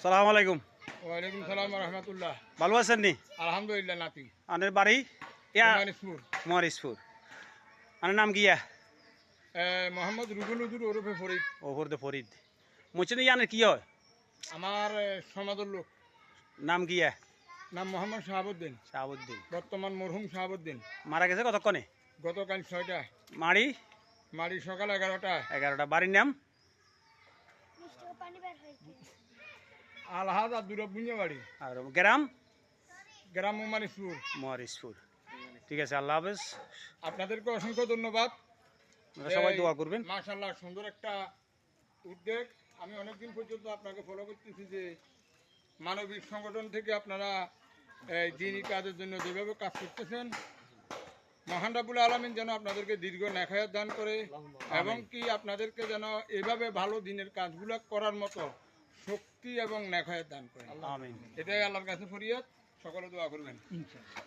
সালাম আলাইকুম। ওয়ালাইকুম সালাম রহমতুল্লাহ। ভালো আছেন নি? আলহামদুলিল্লাহ নাতি। আনের বাড়ি মরিশপুর। মরিশপুর। আনের নাম কিয়া? মোহাম্মদ রুবেল উদ্দুর ওরফে ফরিদ। ওপরদে ফরিদ। মুচনি আনের কি হয়? আমার সমাজের লোক। নাম কিয়া? নাম মোহাম্মদ শাহাবুদ্দিন। শাহাবুদ্দিন। বর্তমান মরহুম শাহাবুদ্দিন। মারা গেছে কতক্ষণে? গতকাল 6টায়। মাড়ি? মারি সকাল 11টায়। 11টা। বাড়ির নাম? আলহাজ আব্দুর রব্বুনিয়া বাড়ি। আর গ্রাম? গ্রাম মরিশপুর। মরিশপুর। ঠিক আছে, আল্লাহ হাফেজ। আপনাদেরকে অসংখ্য ধন্যবাদ। সবাই দোয়া করবেন। মাশাআল্লাহ, সুন্দর একটা উদ্যোগ। আমি অনেকদিন পর্যন্ত আপনাকে ফলো করতেছি যে মানবিক সংগঠন থেকে আপনারা এই দিনী কাজের জন্য যেভাবে কাজ করতেছেন, মহান রাব্বুল আলামিন যেন আপনাদেরকে দীর্ঘ নেখায়াত দান করে এবং কি আপনাদেরকে যেন এভাবে ভালো দিনের কাজগুলো করার মতো শক্তি এবং নেখায়াত দান করে। আমিন। এটাই আল্লাহর কাছে ফরিয়াদ। সকলে দোয়া করবেন ইনশাআল্লাহ।